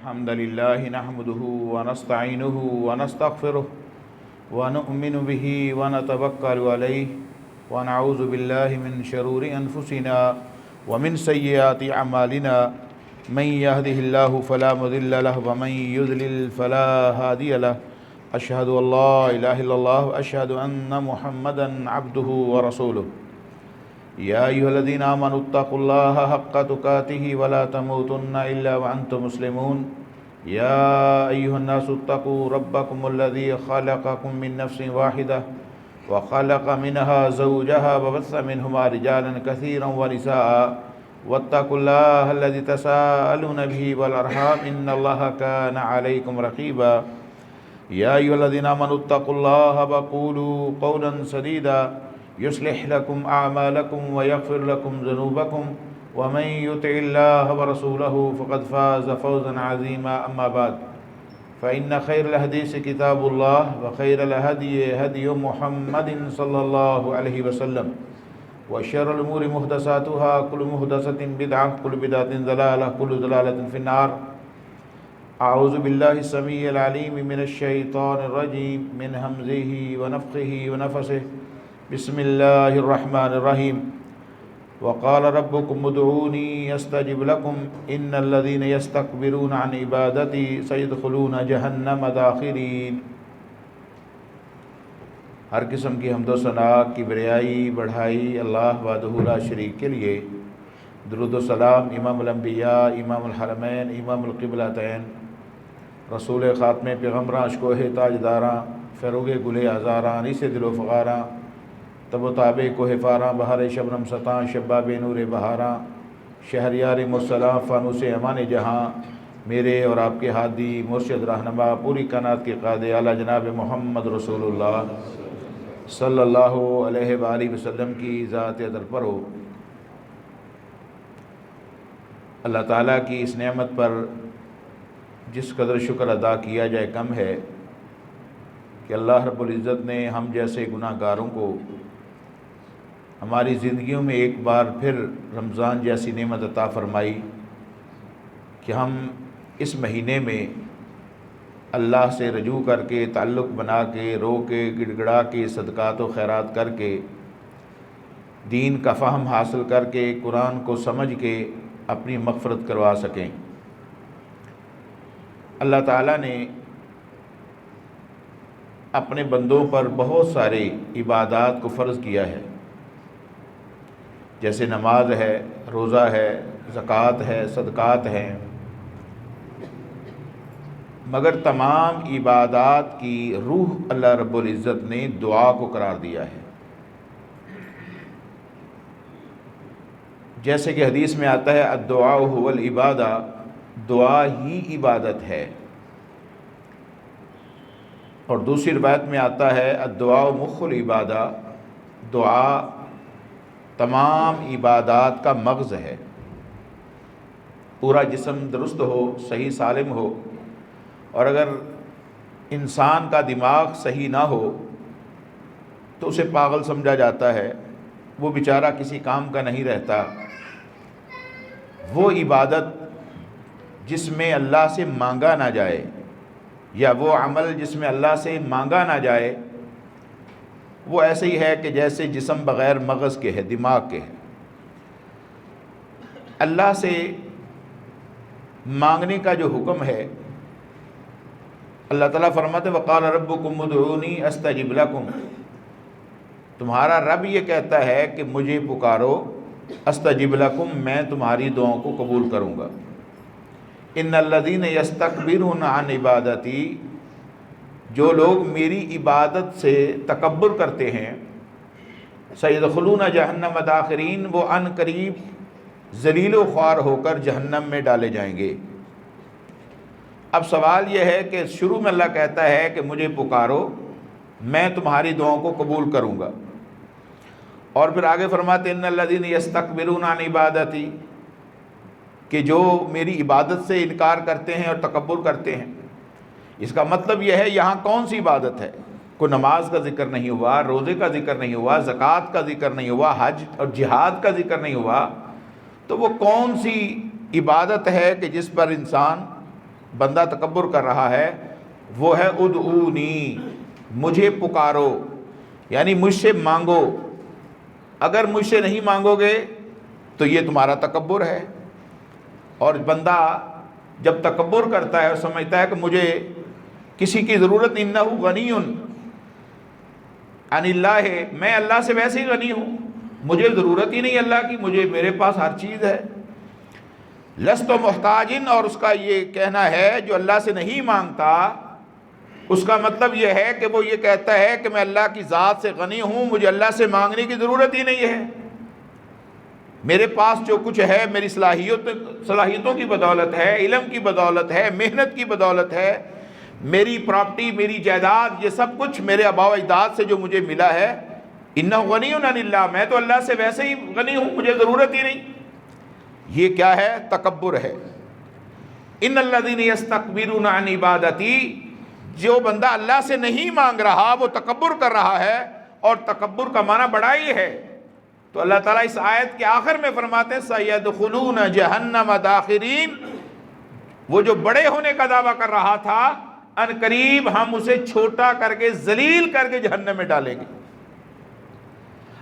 الحمد لله نحمده ونستعينه ونستغفره ونؤمن به ونتوكل عليه ونعوذ بالله من شرور أنفسنا ومن سيئات أعمالنا من يهده الله فلا مضل له ومن يضلل فلا هادي له أشهد أن لا إله إلا الله وأشهد أن محمدا عبده ورسوله يا أيها الذين آمنوا اتقوا الله حق تقاته ولا تموتن إلا وأنتم مسلمون يا أيها الناس اتقوا ربكم الذي خلقكم من نفس واحدة وخلق منها زوجها وبث منهما رجالا كثيرا ونساء واتقوا الله الذي تساءلون به والأرحام إن الله كان عليكم رقيبا يا أيها الذين آمنوا اتقوا الله وقولوا قولا سديدا يصلح لكم أعمالكم ويغفر لكم ذنوبكم ومن يطع الله ورسوله فقد فاز فوزا عظيما أما بعد فإن خير الحديث كتاب الله وخير الهدي هدي محمد صلى الله عليه وسلم وشر الأمور محدثاتها كل محدثة بدعة كل بدعة ضلالة كل ضلالة في النار أعوذ بالله السميع العليم من الشيطان الرجيم من همزه ونفخه ونفسه بسم الله الرحمن الرحيم وقال ربكم ادعوني استجب لكم ان الذين يستكبرون عن عبادتي سيدخلون جہنم داخرین۔ ہر قسم کی حمد و ثنا، کبریائی، بڑھائی اللہ وحدہ لا شریک کے لیے۔ درود و سلام امام الانبیاء، امام الحرمین، امام القبلتین، رسول خاتم پیغمبراں، اشکوہ تاجداراں، فروغ گل ہزاراں، انیس دل و فغاراں، تب و تابع کوہ فاراں، بہار شبنم ستاں، شباب نور بہاراں، شہریار مرسلاں، فانوس امان جہاں، میرے اور آپ کے ہادی مرشد رہنما پوری کائنات کے قائد اعلیٰ جناب محمد رسول اللہ صلی اللہ علیہ وآلہ وسلم کی ذات اطہر پر ہو۔ اللہ تعالیٰ کی اس نعمت پر جس قدر شکر ادا کیا جائے کم ہے کہ اللہ رب العزت نے ہم جیسے گناہ گاروں کو ہماری زندگیوں میں ایک بار پھر رمضان جیسی نعمت عطا فرمائی کہ ہم اس مہینے میں اللہ سے رجوع کر کے، تعلق بنا کے، رو کے، گڑ گڑا کے، صدقات و خیرات کر کے، دین کا فہم حاصل کر کے، قرآن کو سمجھ کے اپنی مغفرت کروا سکیں۔ اللہ تعالیٰ نے اپنے بندوں پر بہت سارے عبادات کو فرض کیا ہے، جیسے نماز ہے، روزہ ہے، زکوٰۃ ہے، صدقات ہیں، مگر تمام عبادات کی روح اللہ رب العزت نے دعا کو قرار دیا ہے۔ جیسے کہ حدیث میں آتا ہے الدعاء هو العبادہ، دعا ہی عبادت ہے، اور دوسری روایت میں آتا ہے الدعاء مخ العبادہ، دعا تمام عبادات کا مغز ہے۔ پورا جسم درست ہو، صحیح سالم ہو، اور اگر انسان کا دماغ صحیح نہ ہو تو اسے پاگل سمجھا جاتا ہے، وہ بیچارہ کسی کام کا نہیں رہتا۔ وہ عبادت جس میں اللہ سے مانگا نہ جائے، یا وہ عمل جس میں اللہ سے مانگا نہ جائے، وہ ایسے ہی ہے کہ جیسے جسم بغیر مغز کے ہے، دماغ کے ہے۔ اللہ سے مانگنے کا جو حکم ہے، اللہ تعالیٰ فرماتے وقال ربکم ادعونی استجب لکم، تمہارا رب یہ کہتا ہے کہ مجھے پکارو، استجب لکم، میں تمہاری دعاؤں کو قبول کروں گا۔ ان الذین یستکبرون عن عبادتی، جو لوگ میری عبادت سے تکبر کرتے ہیں، سیدخلون جہنم داخرین، وہ ان قریب ذلیل و خوار ہو کر جہنم میں ڈالے جائیں گے۔ اب سوال یہ ہے کہ شروع میں اللہ کہتا ہے کہ مجھے پکارو، میں تمہاری دعاؤں کو قبول کروں گا، اور پھر آگے فرماتے ان الذین یستکبرون عن عبادتی، کہ جو میری عبادت سے انکار کرتے ہیں اور تکبر کرتے ہیں۔ اس کا مطلب یہ ہے یہاں کون سی عبادت ہے؟ کوئی نماز کا ذکر نہیں ہوا، روزے کا ذکر نہیں ہوا، زکوٰۃ کا ذکر نہیں ہوا، حج اور جہاد کا ذکر نہیں ہوا، تو وہ کون سی عبادت ہے کہ جس پر انسان بندہ تکبر کر رہا ہے وہ ہے ادعونی، مجھے پکارو، یعنی مجھ سے مانگو، اگر مجھ سے نہیں مانگو گے تو یہ تمہارا تکبر ہے۔ اور بندہ جب تکبر کرتا ہے اور سمجھتا ہے کہ مجھے کسی کی ضرورت، انہ غنی عن اللہ، میں اللہ سے ویسے ہی غنی ہوں، مجھے ضرورت ہی نہیں اللہ کی، مجھے میرے پاس ہر چیز ہے۔ لست محتاجن، اور اس کا یہ کہنا ہے جو اللہ سے نہیں مانگتا، اس کا مطلب یہ ہے کہ وہ یہ کہتا ہے کہ میں اللہ کی ذات سے غنی ہوں، مجھے اللہ سے مانگنے کی ضرورت ہی نہیں ہے، میرے پاس جو کچھ ہے میری صلاحیتوں کی بدولت ہے، علم کی بدولت ہے، محنت کی بدولت ہے، میری پراپرٹی، میری جائیداد، یہ سب کچھ میرے آباء و اجداد سے جو مجھے ملا ہے، انہ غنی عن اللہ، میں تو اللہ سے ویسے ہی غنی ہوں، مجھے ضرورت ہی نہیں۔ یہ کیا ہے؟ تکبر ہے۔ ان الذین یستکبرون عن عبادتی، جو بندہ اللہ سے نہیں مانگ رہا وہ تکبر کر رہا ہے، اور تکبر کا معنی بڑائی ہے۔ تو اللہ تعالیٰ اس آیت کے آخر میں فرماتے ہیں سیدخلون جہنم داخرین، وہ جو بڑے ہونے کا دعویٰ کر رہا تھا، ان قریب ہم اسے چھوٹا کر کے ذلیل کر کے جہنم میں ڈالیں گے۔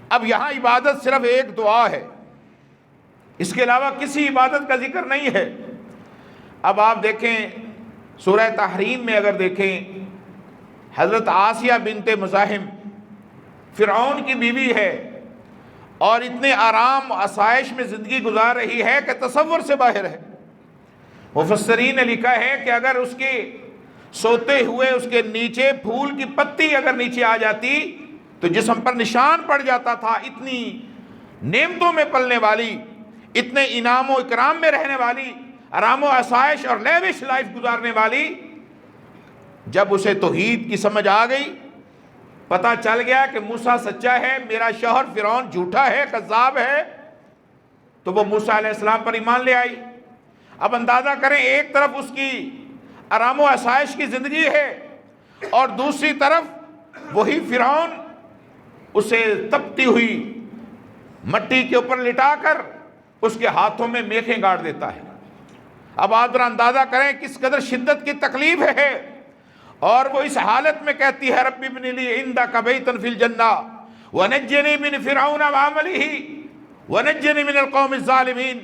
اب یہاں عبادت صرف ایک دعا ہے، اس کے علاوہ کسی عبادت کا ذکر نہیں ہے۔ اب آپ دیکھیں سورہ تحریم میں، اگر دیکھیں حضرت آسیہ بنت مزاحم فرعون کی بیوی ہے اور اتنے آرام آسائش میں زندگی گزار رہی ہے کہ تصور سے باہر ہے۔ مفسرین نے لکھا ہے کہ اگر اس کے سوتے ہوئے اس کے نیچے پھول کی پتی اگر نیچے آ جاتی تو جسم پر نشان پڑ جاتا تھا۔ اتنی نعمتوں میں پلنے والی، اتنے انعام و اکرام میں رہنے والی، آرام و آسائش اور لیوش لائف گزارنے والی، جب اسے توحید کی سمجھ آ گئی، پتہ چل گیا کہ موسیٰ سچا ہے، میرا شوہر فرعون جھوٹا ہے، کذاب ہے، تو وہ موسیٰ علیہ السلام پر ایمان لے آئی۔ اب اندازہ کریں، ایک طرف اس کی آرام و آسائش کی زندگی ہے اور دوسری طرف وہی فرعون اسے تپتی ہوئی مٹی کے اوپر لٹا کر اس کے ہاتھوں میں میخیں گاڑ دیتا ہے۔ اب آپ ذرا اندازہ کریں کس قدر شدت کی تکلیف ہے، اور وہ اس حالت میں کہتی ہے رب ابن لی عندک بیتا فی الجنہ ونجنی من فرعون وعملہ ونجنی من القوم الظالمین۔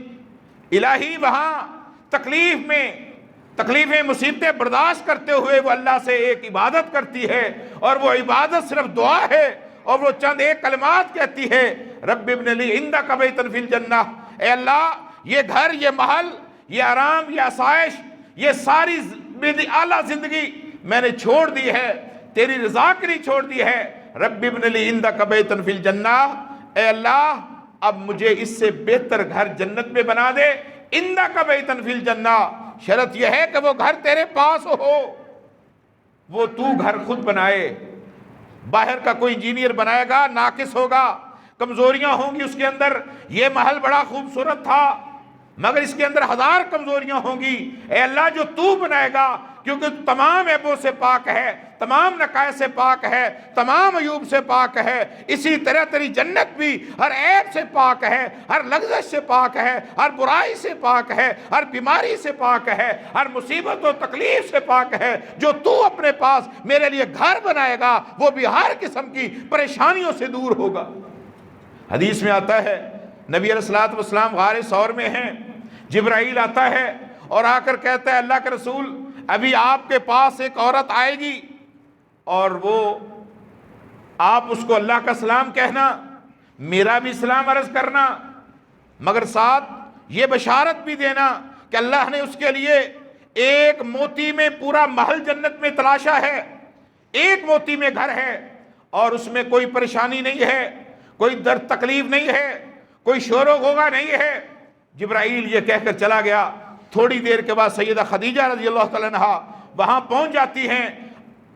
الہی وہاں تکلیفیں مصیبتیں برداشت کرتے ہوئے وہ اللہ سے ایک عبادت کرتی ہے، اور وہ عبادت صرف دعا ہے، اور وہ چند ایک کلمات کہتی ہے رب ابن لی عندک بیتا فی الجنہ، اے اللہ یہ گھر، یہ محل، یہ آرام، یہ آسائش، یہ ساری اعلیٰ زندگی میں نے چھوڑ دی ہے، تیری رضا کے لیے چھوڑ دی ہے، رب ابن لی عندک بیتا فی الجنہ، اے اللہ اب مجھے اس سے بہتر گھر جنت میں بنا دے، عندک بیتا فی الجنہ، شرط یہ ہے کہ وہ گھر تیرے پاس ہو، وہ تو گھر خود بنائے، باہر کا کوئی انجینئر بنائے گا ناقص ہوگا، کمزوریاں ہوں گی اس کے اندر۔ یہ محل بڑا خوبصورت تھا مگر اس کے اندر ہزار کمزوریاں ہوں گی، اے اللہ جو تو بنائے گا، کیونکہ تمام عیبوں سے پاک ہے، تمام نقائص سے پاک ہے، تمام عیوب سے پاک ہے، اسی طرح تیری جنت بھی ہر عیب سے پاک ہے، ہر لغزش سے پاک ہے، ہر برائی سے پاک ہے، ہر بیماری سے پاک ہے، ہر مصیبت و تکلیف سے پاک ہے۔ جو تو اپنے پاس میرے لیے گھر بنائے گا وہ بھی ہر قسم کی پریشانیوں سے دور ہوگا۔ حدیث میں آتا ہے نبی علیہ السلام غار ثور میں ہیں، جبرائیل آتا ہے اور آ کر کہتا ہے اللہ کے رسول ابھی آپ کے پاس ایک عورت آئے گی اور وہ آپ اس کو اللہ کا سلام کہنا، میرا بھی سلام عرض کرنا، مگر ساتھ یہ بشارت بھی دینا کہ اللہ نے اس کے لیے ایک موتی میں پورا محل جنت میں تلاشا ہے، ایک موتی میں گھر ہے اور اس میں کوئی پریشانی نہیں ہے، کوئی درد تکلیف نہیں ہے، کوئی شور و غوغا نہیں ہے۔ جبرائیل یہ کہہ کر چلا گیا۔ تھوڑی دیر کے بعد سیدہ خدیجہ رضی اللہ تعالیٰ عنہا وہاں پہنچ جاتی ہیں،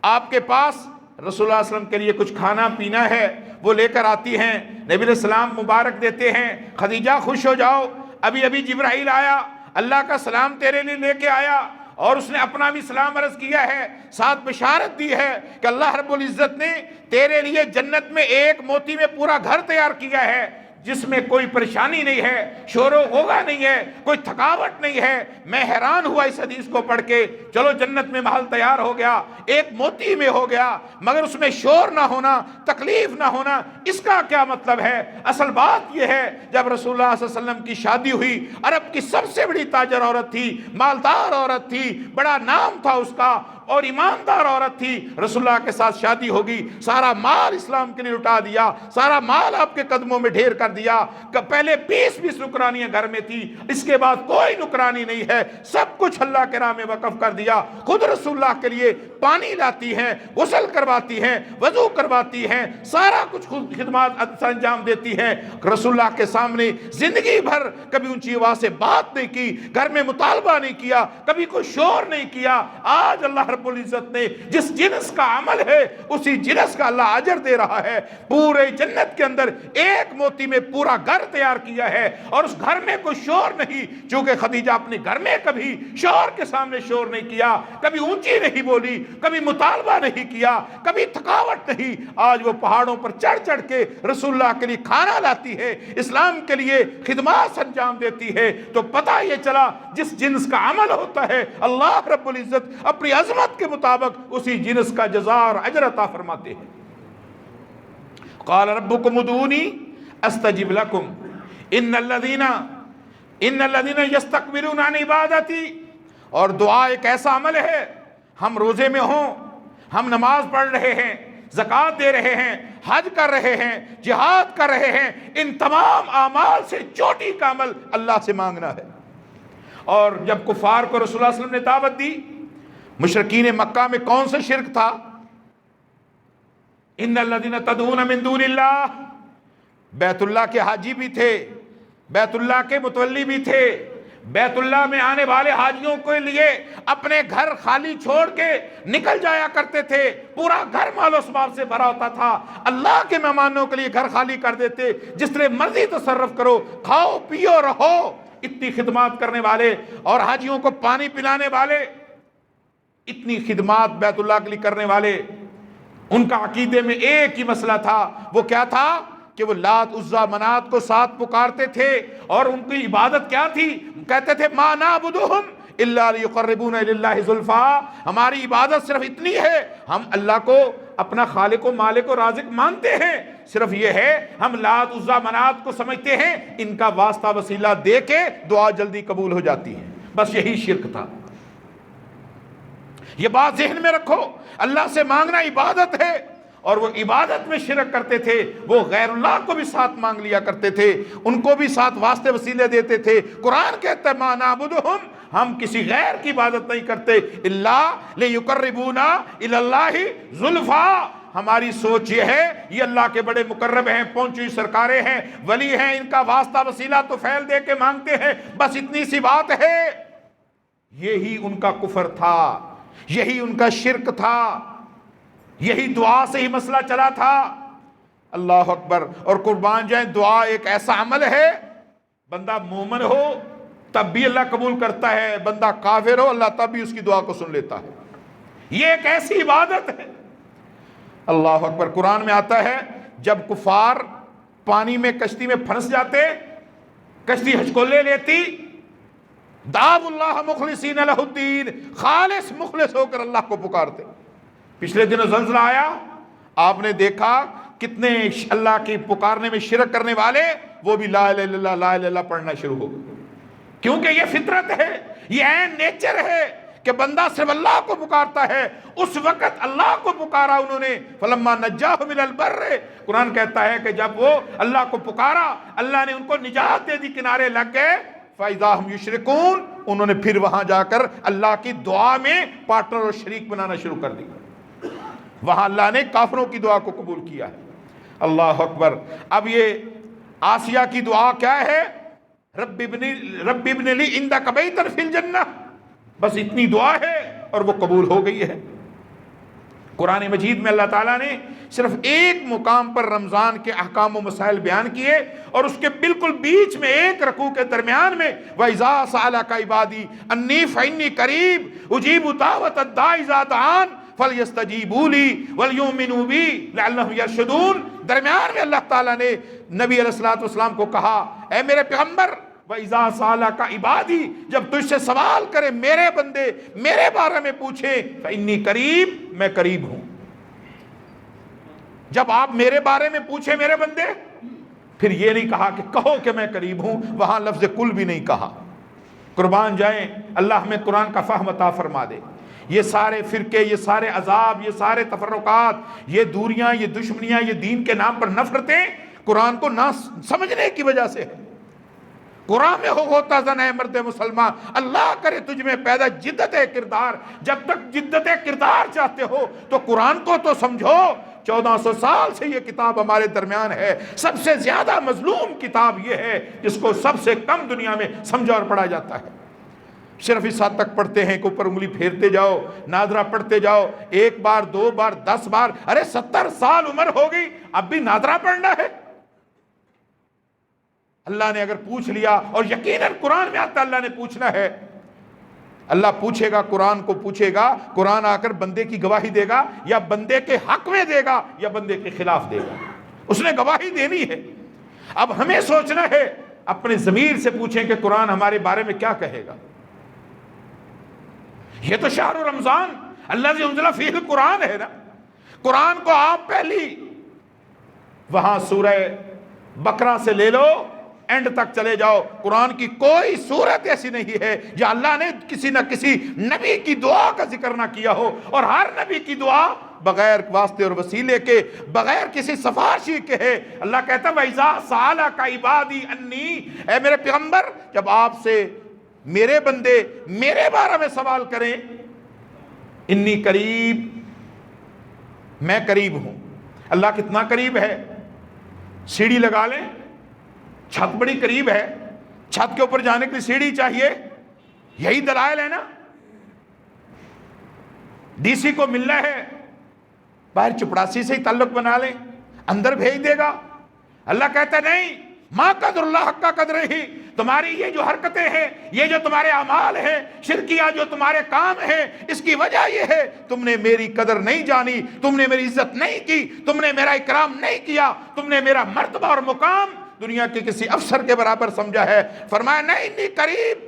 آپ کے پاس رسول اللہ صلی اللہ علیہ وسلم کے لیے کچھ کھانا پینا ہے وہ لے کر آتی ہیں، نبی علیہ السلام مبارک دیتے ہیں، خدیجہ خوش ہو جاؤ، ابھی جبرائیل آیا، اللہ کا سلام تیرے لیے لے کے آیا، اور اس نے اپنا بھی سلام عرض کیا ہے، ساتھ بشارت دی ہے کہ اللہ رب العزت نے تیرے لیے جنت میں ایک موتی میں پورا گھر تیار کیا ہے، جس میں کوئی پریشانی نہیں ہے، شور و غوغا نہیں ہے، کوئی تھکاوٹ نہیں ہے۔ میں حیران ہوا اس حدیث کو پڑھ کے۔ چلو جنت میں محل تیار ہو گیا، ایک موتی میں ہو گیا، مگر اس میں شور نہ ہونا، تکلیف نہ ہونا، اس کا کیا مطلب ہے؟ اصل بات یہ ہے، جب رسول اللہ صلی اللہ علیہ وسلم کی شادی ہوئی، عرب کی سب سے بڑی تاجر عورت تھی، مالدار عورت تھی، بڑا نام تھا اس کا اور ایماندار عورت تھی، رسول اللہ کے ساتھ شادی ہوگی، سارا مال اسلام کے لیے لٹا دیا، سارا مال آپ کے قدموں میں ڈھیر کر دیا۔ پہلے 20 نکرانیاں گھر میں تھی، اس کے بعد کوئی نکرانی نہیں ہے، سب کچھ اللہ کے راہ میں وقف کر دیا۔ خود رسول اللہ کے لیے پانی لاتی ہیں، غسل کرواتی ہیں، وضو کرواتی ہیں، سارا کچھ خود خدمات انجام دیتی ہیں۔ رسول اللہ کے سامنے زندگی بھر کبھی اونچی آواز سے بات نہیں کی، گھر میں مطالبہ نہیں کیا، کبھی کوئی شور نہیں کیا۔ آج اللہ رب العزت نے جس جنس کا عمل ہے اسی جنس کا اللہ اجر دے رہا ہے۔ پورے جنت کے اندر ایک موتی میں پورا گھر تیار کیا ہے، اور اس گھر میں کوئی شور نہیں، چونکہ خدیجہ اپنے گھر میں کبھی شور کے سامنے شور نہیں کیا، کبھی اونچی نہیں بولی، کبھی مطالبہ نہیں کیا، کبھی تھکاوٹ نہیں۔ آج وہ پہاڑوں پر چڑھ چڑھ کے رسول اللہ کے لیے کھانا لاتی ہے، اسلام کے لیے خدمات انجام دیتی ہے۔ تو پتہ یہ چلا جس جنس کا عمل ہوتا ہے اللہ رب العزت اپنی عظمت کے مطابق اسی جنس کا جزا اور اجر عطا فرماتے ہیں۔ قال ربکم ادعونی استجب لکم ان الذین یستکبرون عن عبادتی۔ اور دعا ایک ایسا عمل ہے، ہم روزے میں ہوں، ہم نماز پڑھ رہے ہیں، زکوٰۃ دے رہے ہیں، حج کر رہے ہیں، جہاد کر رہے ہیں، ان تمام اعمال سے چوٹی کا عمل اللہ سے مانگنا ہے۔ اور جب کفار کو رسول اللہ صلی اللہ علیہ وسلم نے دعوت دی، مشرکین مکہ میں کون سا شرک تھا؟ ان الذین تدعون من دون اللہ، بیت اللہ کے حاجی بھی تھے، بیت اللہ کے متولی بھی تھے، بیت اللہ میں آنے والے حاجیوں کے لیے اپنے گھر خالی چھوڑ کے نکل جایا کرتے تھے، پورا گھر مال و اسباب سے بھرا ہوتا تھا، اللہ کے مہمانوں کے لیے گھر خالی کر دیتے، جس طرح مرضی تصرف کرو، کھاؤ پیو رہو، اتنی خدمات کرنے والے، اور حاجیوں کو پانی پلانے والے، اتنی خدمات بیت اللہ کے لیے کرنے والے۔ ان کا عقیدے میں ایک ہی مسئلہ تھا، وہ کیا تھا کہ وہ لات عزا منات کو ساتھ پکارتے تھے، اور ان کی عبادت کیا تھی؟ کہتے تھے ما نعبدہم الا لیقربونا الی اللہ زلفا، ہماری عبادت صرف اتنی ہے، ہم اللہ کو اپنا خالق و مالک و رازق مانتے ہیں، صرف یہ ہے ہم لات عزا منات کو سمجھتے ہیں، ان کا واسطہ وسیلہ دے کے دعا جلدی قبول ہو جاتی ہے، بس یہی شرک تھا۔ یہ بات ذہن میں رکھو، اللہ سے مانگنا عبادت ہے، اور وہ عبادت میں شرک کرتے تھے، وہ غیر اللہ کو بھی ساتھ مانگ لیا کرتے تھے، ان کو بھی ساتھ واسطے وسیلے دیتے تھے۔ قرآن کہتا ہے ما نعبدہم، ہم کسی غیر کی عبادت نہیں کرتے، الا لیقربونا الی اللہ زلفا، ہماری سوچ یہ ہے یہ اللہ کے بڑے مقرب ہیں، پہنچی سرکاریں ہیں، ولی ہیں، ان کا واسطہ وسیلہ تو فعل دے کے مانگتے ہیں، بس اتنی سی بات ہے۔ یہی ان کا کفر تھا، یہی ان کا شرک تھا، یہی دعا سے ہی مسئلہ چلا تھا۔ اللہ اکبر۔ اور قربان جائیں، دعا ایک ایسا عمل ہے، بندہ مومن ہو تب بھی اللہ قبول کرتا ہے، بندہ کافر ہو اللہ تب بھی اس کی دعا کو سن لیتا ہے، یہ ایک ایسی عبادت ہے۔ اللہ اکبر۔ قرآن میں آتا ہے جب کفار پانی میں کشتی میں پھنس جاتے، کشتی ہچکولے لیتی، دعوا اللہ مخلصین لہ الدین، خالص مخلص ہو کر اللہ کو پکارتے۔ پچھلے دنوں زلزلہ آیا، آپ نے دیکھا کتنے اللہ کی پکارنے میں شرک کرنے والے، وہ بھی لا الہ الا اللہ لا الہ الا اللہ پڑھنا شروع ہو گئے، کیونکہ یہ فطرت ہے، یہ عین نیچر ہے کہ بندہ صرف اللہ کو پکارتا ہے۔ اس وقت اللہ کو پکارا انہوں نے، فلما نجاہم الی البر، قرآن کہتا ہے کہ جب وہ اللہ کو پکارا، اللہ نے ان کو نجات دے دی، کنارے لگ گئے، فَإِذَا هُمْ يُشْرِكُونَ، انہوں نے پھر وہاں جا کر اللہ کی دعا میں پارٹنر اور شریک بنانا شروع کر دیا، وہاں اللہ نے کافروں کی دعا کو قبول کیا ہے۔ اللہ اکبر۔ اب یہ آسیہ کی دعا کیا ہے؟ رب ابن لی عندک بیتا فی الجنہ، بس اتنی دعا ہے اور وہ قبول ہو گئی ہے۔ قرآن مجید میں اللہ تعالیٰ نے صرف ایک مقام پر رمضان کے احکام و مسائل بیان کیے، اور اس کے بالکل بیچ میں ایک رکوع کے درمیان میں وَإِذَا سَأَلَكَ عِبَادِي أَنِّي فَإِنِّي قَرِيبٌ أُجِيبُ دَعْوَةَ الدَّاعِ إِذَا دَعَانِ فَلْيَسْتَجِيبُوا لِي وَلْيُؤْمِنُوا بِي لَعَلَّهُمْ يَرْشُدُونَ۔ درمیان میں اللہ تعالیٰ نے نبی علیہ الصلوۃ والسلام کو کہا اے میرے پیغمبر وَإِذَا سَأَلَكَ عِبَادِي جب تجھ سے سوال کرے میرے بندے میرے بارے میں پوچھیں فَإِنِّي قریب میں قریب ہوں. جب آپ میرے بارے میں پوچھیں میرے بندے پھر یہ نہیں کہا کہ کہو کہ میں قریب ہوں, وہاں لفظ کل بھی نہیں کہا. قربان جائیں اللہ ہمیں قرآن کا فہم عطا فرما دے. یہ سارے فرقے, یہ سارے عذاب, یہ سارے تفرقات, یہ دوریاں, یہ دشمنیاں, یہ دین کے نام پر نفرتیں قرآن کو نہ سمجھنے کی وجہ سے ہے. قرآن میں ہوتا زن ہے مرد مسلمان, اللہ کرے تجھ میں پیدا جدت کردار. جب تک جدت کردار چاہتے ہو تو قرآن کو تو سمجھو. 1400 سال سے یہ کتاب ہمارے درمیان ہے. سب سے زیادہ مظلوم کتاب یہ ہے جس کو سب سے کم دنیا میں سمجھا اور پڑھا جاتا ہے. صرف اس حد تک پڑھتے ہیں کہ اوپر انگلی پھیرتے جاؤ, نادرہ پڑھتے جاؤ, 1 بار 2 بار 10 بار. ارے 70 سال عمر ہو گئی اب بھی نادرہ پڑھنا ہے. اللہ نے اگر پوچھ لیا, اور یقیناً قرآن میں آتا اللہ نے پوچھنا ہے, اللہ پوچھے گا, قرآن کو پوچھے گا. قرآن آ کر بندے کی گواہی دے گا, یا بندے کے حق میں دے گا یا بندے کے خلاف دے گا. اس نے گواہی دینی ہے. اب ہمیں سوچنا ہے, اپنے ضمیر سے پوچھیں کہ قرآن ہمارے بارے میں کیا کہے گا. یہ تو شہر رمضان الذی انزل فیہ القرآن ہے نا. قرآن کو آپ پہلی وہاں سورہ بقرہ سے لے لو, اینڈ تک چلے جاؤ, قرآن کی کوئی صورت ایسی نہیں ہے یا اللہ نے کسی نہ کسی نبی کی دعا کا ذکر نہ کیا ہو. اور ہر نبی کی دعا بغیر واسطے اور وسیلے کے, بغیر کسی سفارشی کے ہے. اللہ کہتا ہے وَإِذَا سَأَلَكَ عِبَادِي أَنِّي, اے میرے پیغمبر جب آپ سے میرے بندے میرے بارے میں سوال کریں, انی قریب میں قریب ہوں. اللہ کتنا قریب ہے, سیڑھی لگا لیں, چھت بڑی قریب ہے, چھت کے اوپر جانے کے لیے سیڑھی چاہیے. یہی دلائل ہے نا. ڈی سی کو ملنا ہے, باہر چپڑاسی سے ہی تعلق بنا لیں, اندر بھیج دے گا. اللہ کہتا ہے نہیں, ما قدر اللہ حق کا قدر ہی. تمہاری یہ جو حرکتیں ہیں, یہ جو تمہارے اعمال ہیں, شرکیہ جو تمہارے کام ہیں, اس کی وجہ یہ ہے تم نے میری قدر نہیں جانی, تم نے میری عزت نہیں کی, تم نے میرا اکرام نہیں کیا, تم نے میرا مرتبہ اور مقام دنیا کے کسی افسر کے برابر سمجھا ہے. فرمایا نہیں انی قریب,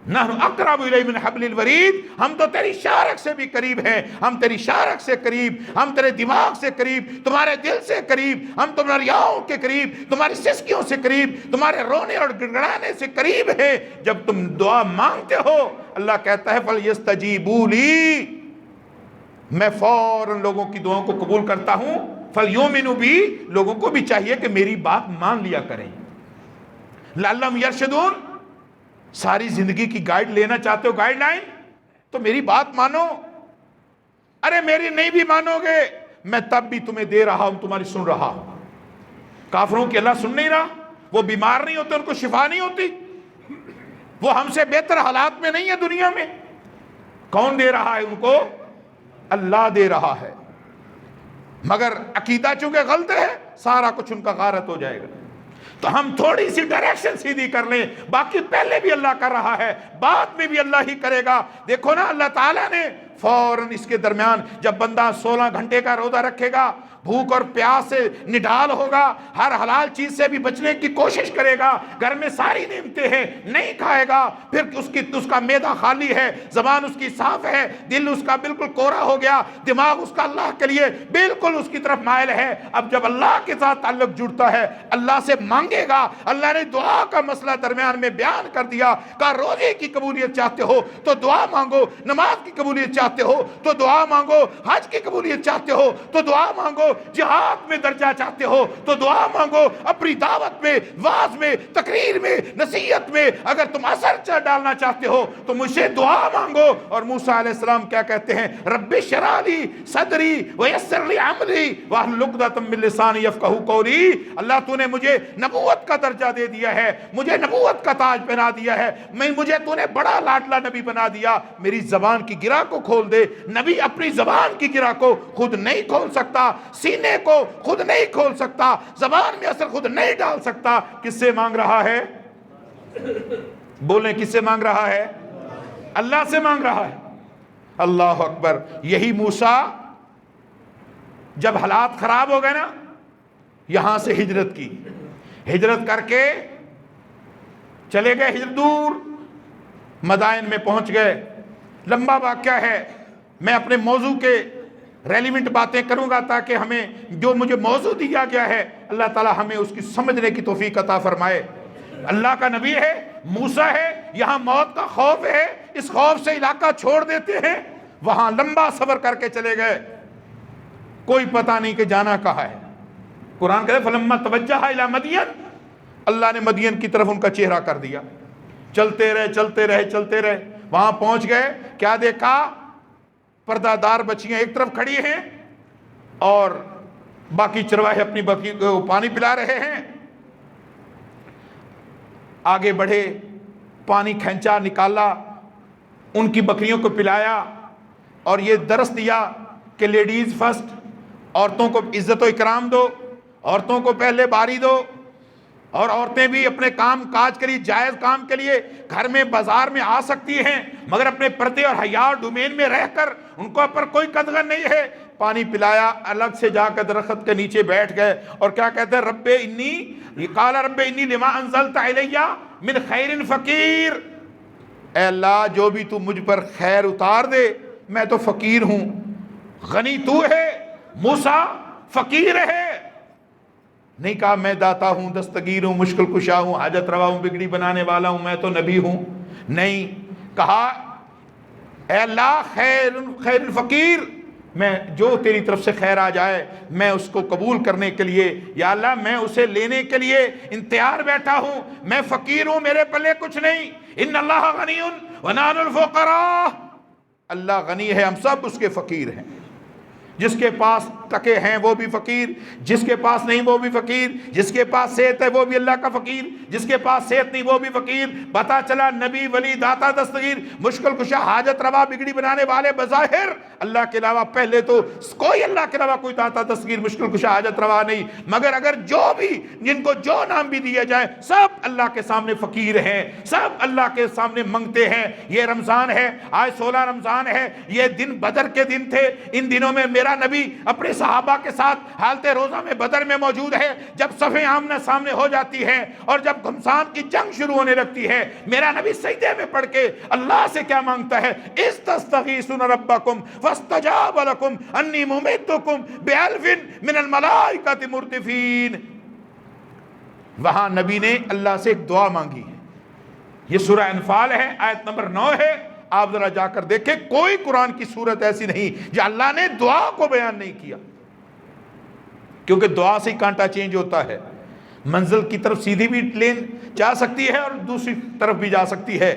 نحن اقرب الیہ من حبل الورید, ہم تو تیری شارک سے بھی قریب ہیں. ہم تیری شارک سے قریب, ہم تیرے دماغ سے قریب, تمہارے دل سے قریب, ہم تمہاری آنکھوں کے قریب, تمہاری سسکیوں سے قریب, تمہارے رونے اور گڑگڑانے سے قریب ہیں. جب تم دعا مانگتے ہو اللہ کہتا ہے فَلْيَسْتَجِيبُوا لِي, میں فوراً لوگوں کی دعاؤں کو قبول کرتا ہوں. فَلْيُؤْمِنُوا بِي, لوگوں کو بھی چاہیے کہ میری بات مان لیا کریں. لَعَلَّهُمْ يَرْشُدُونَ, ساری زندگی کی گائیڈ لینا چاہتے ہو, گائیڈ لائن, تو میری بات مانو. ارے میری نہیں بھی مانو گے میں تب بھی تمہیں دے رہا ہوں, تمہاری سن رہا ہوں. کافروں کی اللہ سن نہیں رہا, وہ بیمار نہیں ہوتے, ان کو شفا نہیں ہوتی, وہ ہم سے بہتر حالات میں نہیں ہے دنیا میں. کون دے رہا ہے ان کو؟ اللہ دے رہا ہے. مگر عقیدہ چونکہ غلط ہے سارا کچھ ان کا غارت ہو جائے گا. تو ہم تھوڑی سی ڈائریکشن سیدھی کر لیں, باقی پہلے بھی اللہ کر رہا ہے, بعد میں بھی اللہ ہی کرے گا. دیکھو نا اللہ تعالیٰ نے فوراً اس کے درمیان جب بندہ 16 گھنٹے کا روزہ رکھے گا, بھوک اور پیاس سے نڈال ہوگا, ہر حلال چیز سے بھی بچنے کی کوشش کرے گا, گھر میں ساری نعمتیں ہیں نہیں کھائے گا, پھر اس کا معدہ خالی ہے, زبان اس کی صاف ہے, دل اس کا بالکل کوڑا ہو گیا, دماغ اس کا اللہ کے لیے بالکل اس کی طرف مائل ہے. اب جب اللہ کے ساتھ تعلق جڑتا ہے اللہ سے مانگے گا. اللہ نے دعا کا مسئلہ درمیان میں بیان کر دیا, کہا روزے کی قبولیت چاہتے ہو تو دعا مانگو, نماز کی قبولیت چاہتے ہو تو دعا مانگو, حج کی قبولیت چاہتے ہو تو دعا مانگو, جہاد میں درجہ چاہتے ہو تو دعا مانگو, اپنی دعوت میں, واعظ میں, تقریر میں, نصیحت میں اگر تم اثر ڈالنا چاہتے ہو تو مجھ سے دعا مانگو. اور موسیٰ علیہ السلام کیا کہتے ہیں؟ رب اشرح لی صدری ویسر لی امری واحلل عقدۃ من لسانی یفقہوا قولی. اللہ تو نے مجھے نبوت کا درجہ دے دیا ہے, مجھے نبوت کا تاج پہنا دیا ہے, مجھے تو نے بڑا لاڈلا نبی بنا دیا, میری زبان کی گرہ کو کھول دے. نبی اپنی زبان کی گرہ کو خود نہیں کھول سکتا, سینے کو خود نہیں کھول سکتا, زبان میں اثر خود نہیں ڈال سکتا. کس سے مانگ رہا ہے؟ بولیں کس سے مانگ رہا ہے؟ اللہ سے مانگ رہا ہے. اللہ اکبر. یہی موسیٰ جب حالات خراب ہو گئے نا, یہاں سے ہجرت کی، ہجرت کر کے چلے گئے ہجرت دور، مدائن میں پہنچ گئے. لمبا واقعہ ہے، میں اپنے موضوع کے ریلیونٹ باتیں کروں گا تاکہ ہمیں جو مجھے موضوع دیا گیا ہے اللہ تعالی ہمیں اس کی سمجھنے کی توفیق عطا فرمائے. اللہ کا نبی ہے، موسیٰ ہے، یہاں موت کا خوف ہے، اس خوف سے علاقہ چھوڑ دیتے ہیں، وہاں لمبا سفر کر کے چلے گئے، کوئی پتہ نہیں کہ جانا کہاں ہے. قرآن کہتے فلما توجہ الی مدین، اللہ نے مدین کی طرف ان کا چہرہ کر دیا. چلتے رہے چلتے رہے چلتے رہے، وہاں پہنچ گئے، کیا دیکھا؟ پردہ دار بچیاں ایک طرف کھڑی ہیں اور باقی چرواہے اپنی بکری کو پانی پلا رہے ہیں. آگے بڑھے، پانی کھینچا نکالا، ان کی بکریوں کو پلایا اور یہ درس دیا کہ لیڈیز فرسٹ، عورتوں کو عزت و اکرام دو، عورتوں کو پہلے باری دو، اور عورتیں بھی اپنے کام کاج کے لیے، جائز کام کے لیے گھر میں بازار میں آ سکتی ہیں، مگر اپنے پردے اور حیا اور ڈومین میں رہ کر ان کو پر کوئی قدغن نہیں ہے. پانی پلایا، الگ سے جا کر درخت کے نیچے بیٹھ گئے اور کیا کہتے ہیں؟ رب انی قال رب انی لما انزلت الی من خیر فقیر، اے اللہ جو بھی تو مجھ پر خیر اتار دے میں تو فقیر ہوں. غنی تو ہے، موسیٰ فقیر ہے. نہیں کہا میں داتا ہوں، دستگیر ہوں، مشکل کشا ہوں، حاجت روا ہوں، بگڑی بنانے والا ہوں، میں تو نبی ہوں. نہیں، کہا اے اللہ خیر فقیر، میں جو تیری طرف سے خیر آ جائے میں اس کو قبول کرنے کے لیے، یا اللہ میں اسے لینے کے لیے انتظار بیٹھا ہوں، میں فقیر ہوں، میرے پلے کچھ نہیں. ان اللہ غنی ونحن الفقراء، اللہ غنی ہے، ہم سب اس کے فقیر ہیں. جس کے پاس ٹکے ہیں وہ بھی فقیر، جس کے پاس نہیں وہ بھی فقیر، جس کے پاس صحت ہے وہ بھی اللہ کا فقیر، جس کے پاس صحت نہیں وہ بھی فقیر. پتا چلا نبی، ولی، داتا، دستگیر، مشکل کشا، حاجت روا، بگڑی بنانے والے بظاہر اللہ کے علاوہ پہلے تو کوئی اللہ کے علاوہ کوئی داتا، دستگیر، مشکل کشا، حاجت روا نہیں، مگر اگر جو بھی جن کو جو نام بھی دیا جائے سب اللہ کے سامنے فقیر ہیں، سب اللہ کے سامنے منگتے ہیں. یہ رمضان ہے، آج 16 رمضان ہے، یہ دن بدر کے دن تھے. ان دنوں میں میرا نبی اپنے صحابہ کے ساتھ حالت روزہ میں بدر میں موجود ہے. جب صفیں آمنے سامنے ہو جاتی ہے اور جب گھمسان کی جنگ شروع ہونے لگتی ہے، میرا نبی سجدے میں پڑھ کے اللہ سے کیا مانگتا ہے؟ استستغیثون ربکم فاستجاب لکم انی ممدکم بألف من الملائکۃ مردفین. وہاں نبی نے اللہ سے ایک دعا مانگی ہے. یہ سورہ انفال ہے، آیت نمبر 9 ہے. آپ ذرا جا کر دیکھیں، کوئی قرآن کی صورت ایسی نہیں جو اللہ نے دعا کو بیان نہیں کیا، کیونکہ دعا سے کانٹا چینج ہوتا ہے. منزل کی طرف سیدھی بھی لین جا سکتی ہے اور دوسری طرف بھی جا سکتی ہے.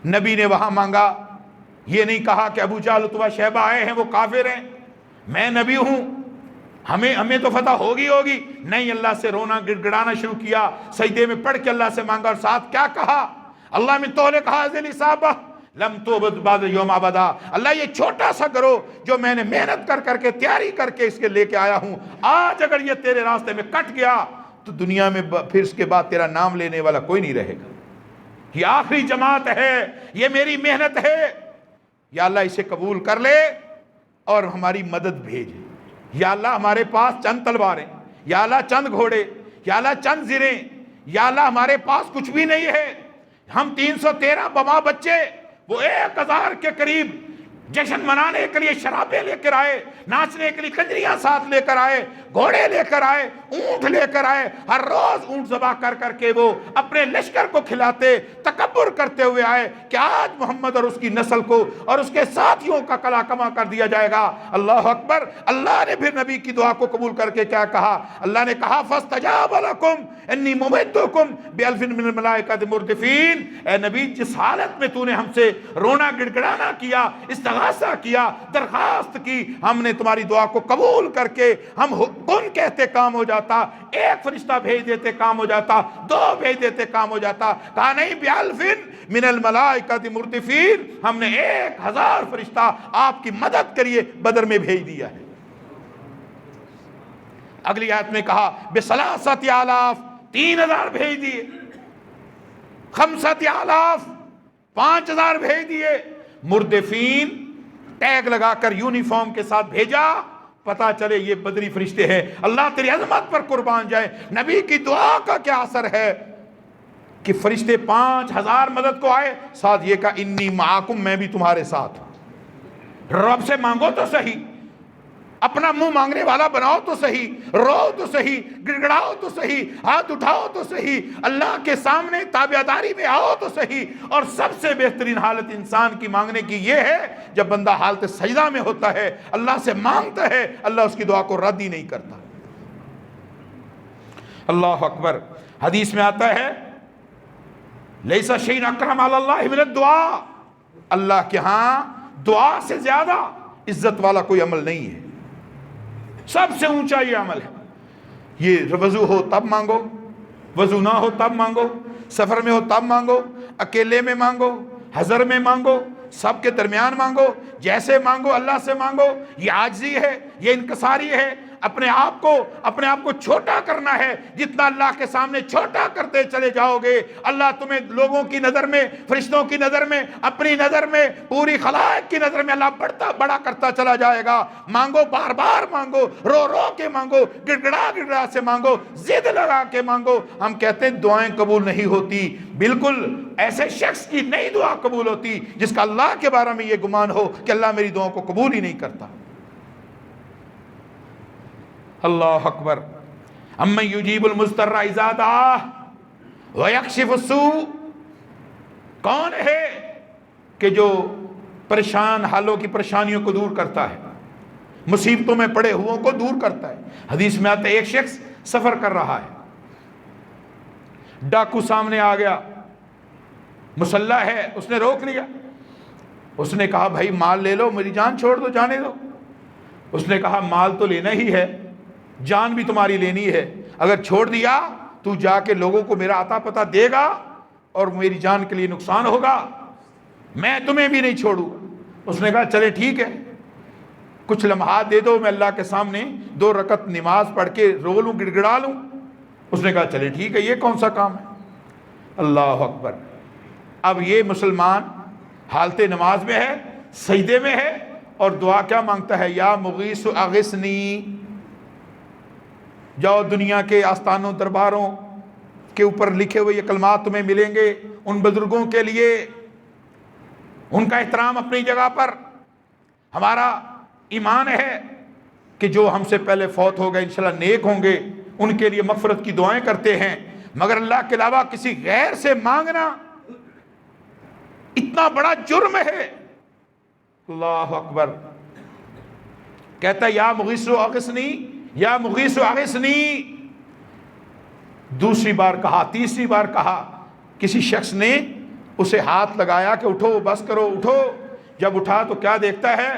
نبی نے وہاں مانگا، یہ نہیں کہا کہ ابو جہل اتبا شیبہ آئے ہیں وہ کافر ہیں، میں نبی ہوں، ہمیں تو فتح ہوگی. نہیں، اللہ سے رونا گڑگڑانا شروع کیا، سجدے میں پڑھ کے اللہ سے مانگا اور ساتھ کیا کہا؟ اللہ من تولک حاذل اصابہ لم توبد بعد یوم ابدا. اللہ یہ چھوٹا سا گروہ جو میں نے محنت کر کے تیاری کر کے اس کے لے کے آیا ہوں، آج اگر یہ تیرے راستے میں کٹ گیا تو دنیا میں پھر اس کے بعد تیرا نام لینے والا کوئی نہیں رہے گا. یہ آخری جماعت ہے، یہ میری محنت ہے. یا اللہ اسے قبول کر لے اور ہماری مدد بھیج. یا اللہ ہمارے پاس چند تلواریں، یا اللہ چند گھوڑے، یا اللہ چند زریں، یا اللہ ہمارے پاس کچھ بھی نہیں ہے. ہم 313 بما بچے، وہ 1000 کے قریب جشن منانے کے لیے شرابیں لے کر آئے، ناچنے کے لیے کنجریاں ساتھ لے کر آئے، گھوڑے لے کر آئے، اونٹ لے کر آئے. ہر روز اونٹ ذبح کر کے وہ اپنے لشکر کو کھلاتے، تکبر کرتے ہوئے آئے کہ آج محمد اور اس کی نسل کو اور اس کے ساتھیوں کا کلا کما کر دیا جائے گا. اللہ اکبر. اللہ نے پھر نبی کی دعا کو قبول کر کے کیا کہا؟ اللہ نے کہا فاستجاب لکم انی ممدکم بألف من الملائکۃ مردفین. اے نبی، جس حالت میں تو نے ہم سے رونا گڑگڑانا کیا، استغاثہ کیا، درخواست کی، ہم نے تمہاری دعا کو قبول کر کے ہم کن کہتے کام ہو جاتا، ایک فرشتہ بھیج دیتے کام ہو جاتا، 2 بھیج دیتے کام ہو جاتا. کہا نہیں، بألف من الملائکۃ مردفین، ہم نے 1000 فرشتہ آپ کی مدد کے لیے بدر میں بھیج دیا ہے. اگلی آیت میں کہا بثلاثۃ آلاف، 3000 بھیج دیے. 5 آلاف، 5000 بھیج دیے. مردفین ٹیگ لگا کر یونیفارم کے ساتھ بھیجا. پتہ چلے یہ بدری فرشتے ہیں، اللہ تیری عظمت پر قربان جائے۔ نبی کی دعا کا کیا اثر ہے کہ فرشتے 5000 مدد کو آئے، ساتھ یہ کہا انی معاکم، میں بھی تمہارے ساتھ ہوں۔ رب سے مانگو تو صحیح، اپنا منہ مانگنے والا بناؤ تو صحیح، رو تو صحیح، گڑگڑاؤ تو صحیح، ہاتھ اٹھاؤ تو صحیح، اللہ کے سامنے تابعداری میں آؤ تو صحیح۔ اور سب سے بہترین حالت انسان کی مانگنے کی یہ ہے جب بندہ حالت سجدہ میں ہوتا ہے، اللہ سے مانگتا ہے، اللہ اس کی دعا کو رد ہی نہیں کرتا۔ اللہ اکبر۔ حدیث میں آتا ہے لیس شیء اکرم علی اللہ من الدعاء، اللہ کے ہاں دعا سے زیادہ عزت والا کوئی عمل نہیں ہے، سب سے اونچا یہ عمل ہے۔ یہ وضو ہو تب مانگو، وضو نہ ہو تب مانگو، سفر میں ہو تب مانگو، اکیلے میں مانگو، حضر میں مانگو، سب کے درمیان مانگو، جیسے مانگو اللہ سے مانگو۔ یہ عاجزی ہے، یہ انکساری ہے، اپنے آپ کو چھوٹا کرنا ہے۔ جتنا اللہ کے سامنے چھوٹا کرتے چلے جاؤ گے، اللہ تمہیں لوگوں کی نظر میں، فرشتوں کی نظر میں، اپنی نظر میں، پوری خلائق کی نظر میں اللہ بڑا کرتا چلا جائے گا۔ مانگو، بار بار مانگو، رو رو کے مانگو، گڑگڑا سے مانگو، ضد لگا کے مانگو۔ ہم کہتے ہیں دعائیں قبول نہیں ہوتی، بالکل ایسے شخص کی نئی دعا قبول ہوتی جس کا اللہ کے بارے میں یہ گمان ہو کہ اللہ میری دعاؤں کو قبول ہی نہیں کرتا۔ اللہ اکبر۔ امن یجیب المضطر اذا دعاہ ویکشف السوء، کون ہے کہ جو پریشان حالوں کی پریشانیوں کو دور کرتا ہے، مصیبتوں میں پڑے ہوئوں کو دور کرتا ہے۔ حدیث میں آتا ہے ایک شخص سفر کر رہا ہے، ڈاکو سامنے آ گیا، مسلح ہے، اس نے روک لیا، اس نے کہا بھائی مال لے لو، میری جان چھوڑ دو، جانے دو۔ اس نے کہا مال تو لینا ہی ہے، جان بھی تمہاری لینی ہے، اگر چھوڑ دیا تو جا کے لوگوں کو میرا عطا پتہ دے گا اور میری جان کے لیے نقصان ہوگا، میں تمہیں بھی نہیں چھوڑوں گا۔ اس نے کہا چلے ٹھیک ہے، کچھ لمحات دے دو، میں اللہ کے سامنے 2 رکعت نماز پڑھ کے رو لوں، گڑگڑا لوں۔ اس نے کہا چلے ٹھیک ہے، یہ کون سا کام ہے؟ اللہ اکبر۔ اب یہ مسلمان حالت نماز میں ہے، سجدے میں ہے، اور دعا کیا مانگتا ہے؟ یا مغیث اغثنی۔ جاؤ دنیا کے آستانوں درباروں کے اوپر لکھے ہوئے یہ کلمات تمہیں ملیں گے، ان بزرگوں کے لیے ان کا احترام اپنی جگہ پر۔ ہمارا ایمان ہے کہ جو ہم سے پہلے فوت ہو گئے انشاءاللہ نیک ہوں گے، ان کے لیے مغفرت کی دعائیں کرتے ہیں، مگر اللہ کے علاوہ کسی غیر سے مانگنا اتنا بڑا جرم ہے۔ اللہ اکبر۔ کہتا ہے یا مغیث اغثنی، یا مغیث اغثنی۔ دوسری بار کہا، تیسری بار کہا، کسی شخص نے اسے ہاتھ لگایا کہ اٹھو، بس کرو، اٹھو۔ جب اٹھا تو کیا دیکھتا ہے؟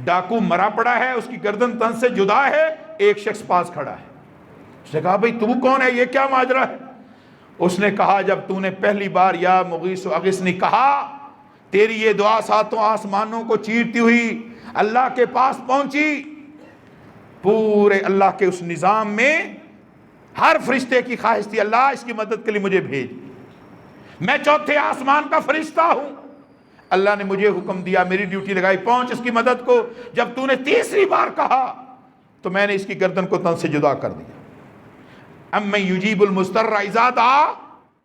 ڈاکو مرا پڑا ہے، اس کی گردن تن سے جدا ہے، ایک شخص پاس کھڑا ہے۔ اس نے کہا بھئی تو کون ہے، یہ کیا ماجرا ہے؟ اس نے کہا جب تو نے پہلی بار یا مغیث اغثنی کہا، تیری یہ دعا 7 آسمانوں کو چیرتی ہوئی اللہ کے پاس پہنچی، پورے اللہ کے اس نظام میں ہر فرشتے کی خواہش تھی اللہ اس کی مدد کے لیے مجھے بھیج، میں 4تھے آسمان کا فرشتہ ہوں، اللہ نے مجھے حکم دیا، میری ڈیوٹی لگائی، پہنچ اس کی مدد کو۔ جب تو نے تیسری بار کہا تو میں نے اس کی گردن کو تن سے جدا کر دیا۔ امن یجیب المضطر اذا دعا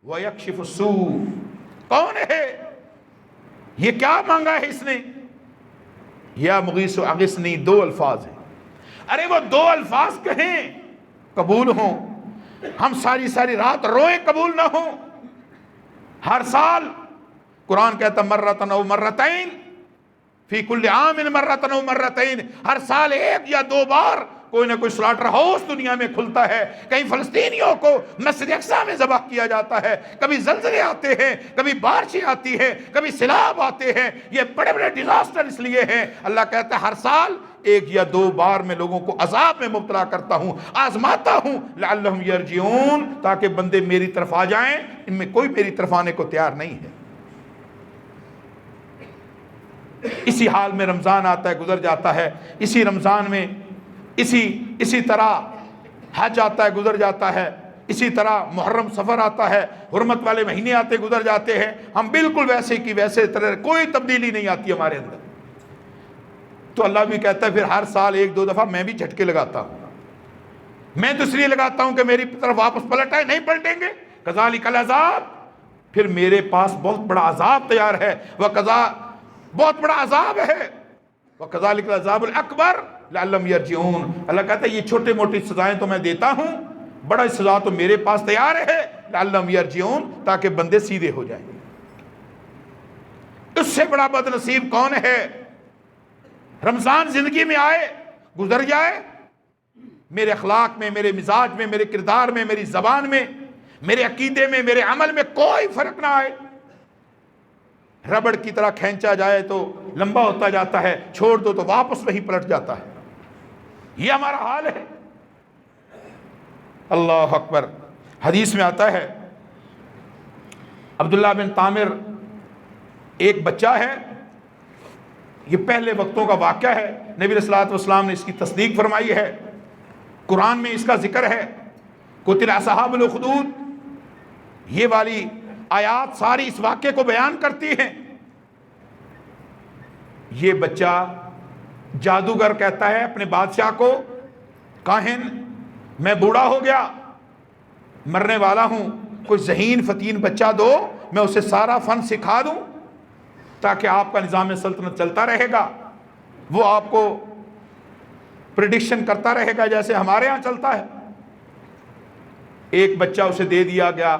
ویکشف السوء، کون ہے؟ یہ کیا مانگا ہے اس نے؟ یا مغیث اغثنی 2 الفاظ ہیں۔ ارے وہ 2 الفاظ کہیں قبول ہوں، ہم ساری رات روئیں قبول نہ ہوں۔ ہر سال قرآن کہتا مرتن او مرتین فی کل عام مرتن او مرتین، ہر سال 1 یا 2 بار کوئی نہ کوئی سلاٹر ہاؤس دنیا میں کھلتا ہے، کہیں فلسطینیوں کو مسجد اقصی میں ذبح کیا جاتا ہے، کبھی زلزلے آتے ہیں، کبھی بارشیں آتی ہیں، کبھی سیلاب آتے ہیں، یہ بڑے بڑے ڈیزاسٹر اس لیے ہیں۔ اللہ کہتا ہے ہر سال 1 یا 2 بار میں لوگوں کو عذاب میں مبتلا کرتا ہوں، آزماتا ہوں، لعلہم یرجعون، تاکہ بندے میری طرف آ جائیں۔ ان میں کوئی میری طرف آنے کو تیار نہیں ہے۔ اسی حال میں رمضان آتا ہے، گزر جاتا ہے، اسی رمضان میں اسی طرح حج آتا ہے، گزر جاتا ہے، اسی طرح محرم سفر آتا ہے، حرمت والے مہینے آتے گزر جاتے ہیں، ہم بالکل ویسے کی ویسے طرح، کوئی تبدیلی نہیں آتی ہمارے اندر۔ تو اللہ بھی کہتا ہے پھر ہر سال 1-2 دفعہ میں بھی جھٹکے لگاتا ہوں. میں تو اس لیے لگاتا ہوں کہ میری طرف واپس پلٹ آئے. نہیں پلٹیں گے. کذالک العذاب، پھر میرے پاس بہت بڑا عذاب تیار ہے. بہت بڑا عذاب ہے. وَكَذَلِكَ الْعَذَابُ الْأَكْبَرُ لَعَلَّهُمْ يَرْجِعُونَ. اللہ کہتا ہے یہ چھوٹے موٹی سزائیں تو میں دیتا ہوں، بڑا سزا تو میرے پاس تیار ہے. لَعَلَّهُمْ يَرْجِعُونَ، تاکہ بندے سیدھے ہو جائیں. اس سے بڑا بد نصیب کون ہے؟ رمضان زندگی میں آئے، گزر جائے، میرے اخلاق میں، میرے مزاج میں، میرے کردار میں، میری زبان میں، میرے عقیدے میں، میرے عمل میں کوئی فرق نہ آئے. ربڑ کی طرح کھینچا جائے تو لمبا ہوتا جاتا ہے، چھوڑ دو تو واپس وہیں پلٹ جاتا ہے. یہ ہمارا حال ہے. اللہ اکبر. حدیث میں آتا ہے عبداللہ بن طامر ایک بچہ ہے، یہ پہلے وقتوں کا واقعہ ہے. نبی صلی اللہ علیہ وسلم نے اس کی تصدیق فرمائی ہے. قرآن میں اس کا ذکر ہے. قتل اصحاب الاخدود، یہ والی آیات ساری اس واقعے کو بیان کرتی ہیں. یہ بچہ جادوگر کہتا ہے اپنے بادشاہ کو، کاہن میں بوڑھا ہو گیا، مرنے والا ہوں، کوئی ذہین فتین بچہ دو، میں اسے سارا فن سکھا دوں تاکہ آپ کا نظام سلطنت چلتا رہے گا. وہ آپ کو پریڈکشن کرتا رہے گا جیسے ہمارے ہاں چلتا ہے. ایک بچہ اسے دے دیا گیا،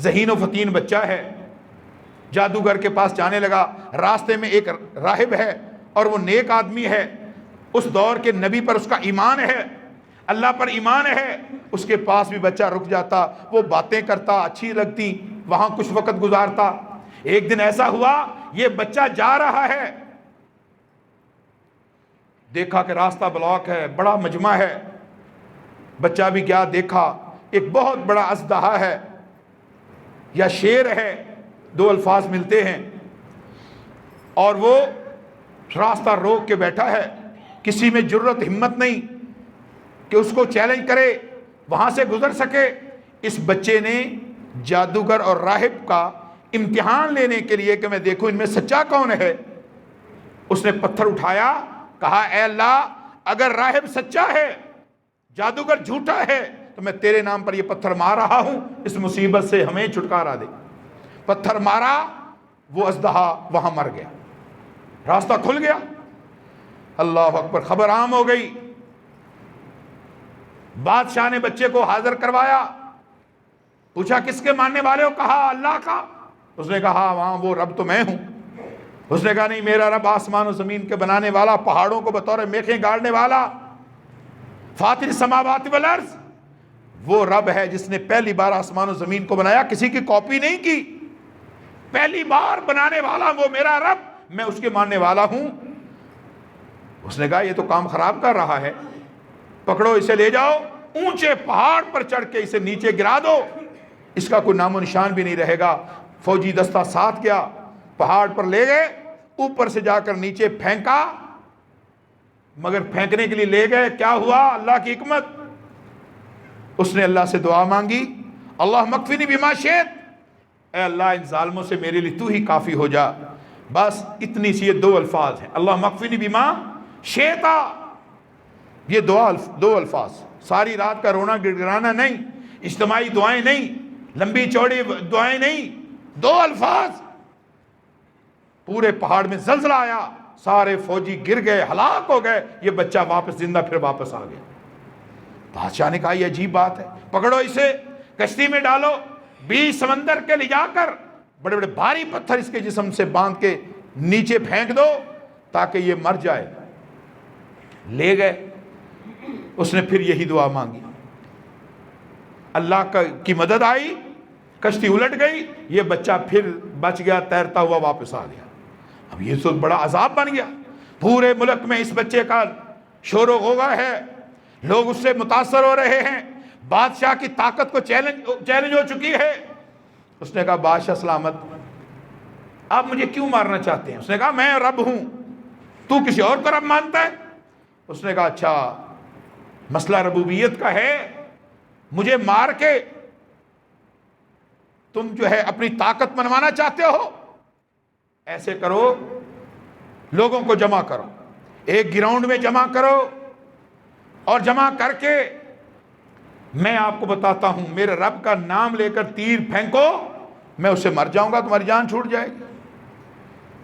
ذہین و فتین بچہ ہے. جادوگر کے پاس جانے لگا. راستے میں ایک راہب ہے اور وہ نیک آدمی ہے. اس دور کے نبی پر اس کا ایمان ہے، اللہ پر ایمان ہے. اس کے پاس بھی بچہ رک جاتا، وہ باتیں کرتا، اچھی لگتی، وہاں کچھ وقت گزارتا. ایک دن ایسا ہوا یہ بچہ جا رہا ہے، دیکھا کہ راستہ بلاک ہے، بڑا مجمع ہے. بچہ بھی گیا، دیکھا ایک بہت بڑا اژدہا ہے یا شیر ہے، 2 الفاظ ملتے ہیں، اور وہ راستہ روک کے بیٹھا ہے. کسی میں جرت ہمت نہیں کہ اس کو چیلنج کرے، وہاں سے گزر سکے. اس بچے نے جادوگر اور راہب کا امتحان لینے کے لیے کہ میں دیکھوں ان میں سچا کون ہے، اس نے پتھر اٹھایا، کہا اے اللہ اگر راہب سچا ہے، جادوگر جھوٹا ہے، تو میں تیرے نام پر یہ پتھر مار رہا ہوں، اس مصیبت سے ہمیں چھٹکارا دے. پتھر مارا، وہ اژدہا وہاں مر گیا، راستہ کھل گیا. اللہ اکبر. خبر عام ہو گئی. بادشاہ نے بچے کو حاضر کروایا، پوچھا کس کے ماننے والے ہو؟ کہا اللہ کا. اس نے کہا وہاں وہ رب تو میں ہوں. اس نے کہا نہیں، میرا رب آسمان و زمین کے بنانے والا، پہاڑوں کو بطور میخیں گاڑنے والا، فاطر السماوات والارض، وہ رب ہے جس نے پہلی بار آسمان و زمین کو بنایا، کسی کی کاپی نہیں کی، پہلی بار بنانے والا وہ میرا رب، میں اس کے ماننے والا ہوں. اس نے کہا یہ تو کام خراب کر رہا ہے، پکڑو اسے لے جاؤ، اونچے پہاڑ پر چڑھ کے اسے نیچے گرا دو، اس کا کوئی نام و نشان بھی نہیں رہے گا. فوجی دستہ ساتھ گیا، پہاڑ پر لے گئے، اوپر سے جا کر نیچے پھینکا. مگر پھینکنے کے لیے لے گئے، کیا ہوا؟ اللہ کی حکمت. اس نے اللہ سے دعا مانگی، اللہ مکفنی بما شئت، اے اللہ ان ظالموں سے میرے لیے تو ہی کافی ہو جا. بس اتنی سی یہ 2 الفاظ ہیں، اللہ مکفنی بما شئت. یہ 2 الفاظ، ساری رات کا رونا گڑگڑانا نہیں، اجتماعی دعائیں نہیں، لمبی چوڑی دعائیں نہیں، 2 الفاظ. پورے پہاڑ میں زلزلہ آیا، سارے فوجی گر گئے، ہلاک ہو گئے. یہ بچہ واپس زندہ پھر واپس آ گیا. بادشاہ نے کہا یہ عجیب بات ہے، پکڑو اسے، کشتی میں ڈالو، بیچ سمندر کے لے جا کر بڑے بڑے بھاری پتھر اس کے جسم سے باندھ کے نیچے پھینک دو تاکہ یہ مر جائے. لے گئے. اس نے پھر یہی دعا مانگی، اللہ کی مدد آئی، کشتی الٹ گئی، یہ بچہ پھر بچ گیا، تیرتا ہوا واپس آ گیا. اب یہ تو بڑا عذاب بن گیا. پورے ملک میں اس بچے کا شور و غوغا ہے، لوگ اس سے متاثر ہو رہے ہیں، بادشاہ کی طاقت کو چیلنج ہو چکی ہے. اس نے کہا بادشاہ سلامت، آپ مجھے کیوں مارنا چاہتے ہیں؟ اس نے کہا میں رب ہوں، تو کسی اور کو رب مانتا ہے؟ اس نے کہا اچھا مسئلہ ربوبیت کا ہے، مجھے مار کے تم جو ہے اپنی طاقت منوانا چاہتے ہو؟ ایسے کرو، لوگوں کو جمع کرو، ایک گراؤنڈ میں جمع کرو اور جمع کر کے میں آپ کو بتاتا ہوں میرے رب کا نام لے کر تیر پھینکو، میں اسے مر جاؤں گا، تمہاری جان چھوٹ جائے گی۔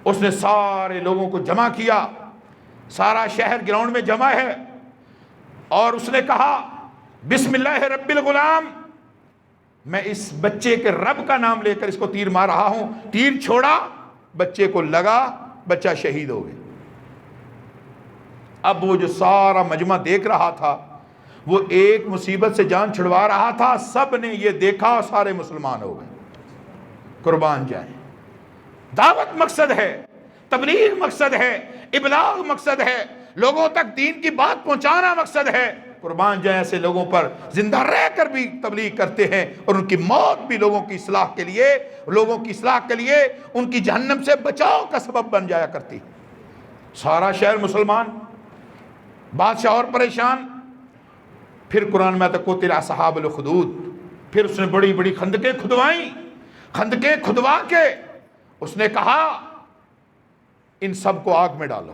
اس نے سارے لوگوں کو جمع کیا، سارا شہر گراؤنڈ میں جمع ہے، اور اس نے کہا بسم اللہ رب الغلام، میں اس بچے کے رب کا نام لے کر اس کو تیر مار رہا ہوں۔ تیر چھوڑا، بچے کو لگا، بچہ شہید ہو گیا۔ اب وہ جو سارا مجمع دیکھ رہا تھا، وہ ایک مصیبت سے جان چھڑوا رہا تھا، سب نے یہ دیکھا، سارے مسلمان ہو گئے۔ قربان جائیں، دعوت مقصد ہے، تبلیغ مقصد ہے، ابلاغ مقصد ہے، لوگوں تک دین کی بات پہنچانا مقصد ہے۔ قربان جائیں، ایسے لوگوں پر زندہ رہ کر بھی تبلیغ کرتے ہیں، اور ان کی موت بھی لوگوں کی اصلاح کے لیے، ان کی جہنم سے بچاؤ کا سبب بن جایا کرتی۔ سارا شہر مسلمان، بادشاہ اور پریشان۔ پھر قرآن میں قتل اصحاب الخدود، پھر اس نے بڑی بڑی خندقیں کھدوائیں، خندقیں کھدوا کے اس نے کہا ان سب کو آگ میں ڈالو۔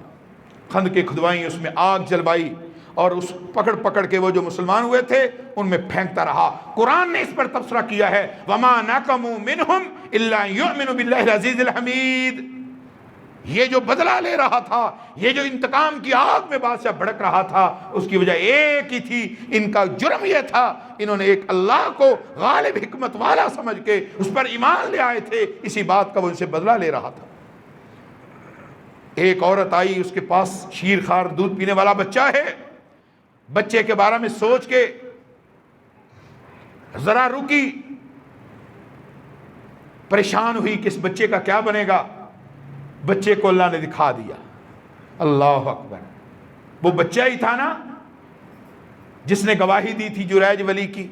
خندقیں کھدوائیں، اس میں آگ جلوائی، اور اس پکڑ پکڑ کے وہ جو مسلمان ہوئے تھے ان میں پھینکتا رہا۔ قرآن نے اس پر تبصرہ کیا ہے وَمَا نَقَمُوا مِنْهُمْ إِلَّا يُؤْمِنُوا بِاللَّهِ الْعَزِيزِ الْحَمِيدِ۔ یہ جو بدلہ لے رہا تھا، یہ جو انتقام کی آگ میں بادشاہ بھڑک رہا تھا، اس کی وجہ ایک ہی تھی، ان کا جرم یہ تھا، انہوں نے ایک اللہ کو غالب حکمت والا سمجھ کے اس پر ایمان لے آئے تھے، اسی بات کا وہ ان سے بدلہ لے رہا تھا۔ ایک عورت آئی، اس کے پاس شیر خوار دودھ پینے والا بچہ ہے، بچے کے بارے میں سوچ کے ذرا رکی، پریشان ہوئی کہ اس بچے کا کیا بنے گا۔ بچے کو اللہ نے دکھا دیا۔ اللہ اکبر، وہ بچہ ہی تھا نا جس نے گواہی دی تھی جریج ولی کی،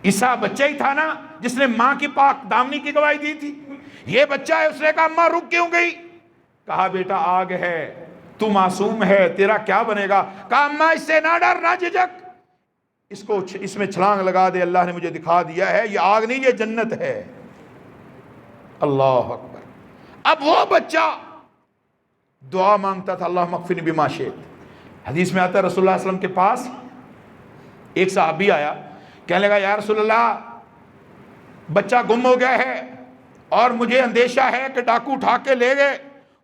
عیسیٰ بچہ ہی تھا نا جس نے ماں کی پاک دامنی کی گواہی دی تھی۔ یہ بچہ ہے، اس نے کہا اماں رک کیوں گئی؟ کہا بیٹا آگ ہے، تو معصوم ہے، تیرا کیا بنے گا؟ کہا اماں اس سے نہ ڈر، نہ جھجک، اس میں چھلانگ لگا دے، اللہ نے مجھے دکھا دیا ہے، یہ آگ نہیں، یہ جنت ہے۔ اللہ اکبر۔ اب وہ بچہ دعا مانگتا تھا، اللہم اغفرنی بما شئت۔ حدیث میں آتا ہے رسول اللہ صلی اللہ علیہ وسلم کے پاس ایک صحابی آیا، کہنے لگا یا رسول اللہ بچہ گم ہو گیا ہے اور مجھے اندیشہ ہے کہ ڈاکو اٹھا کے لے گئے،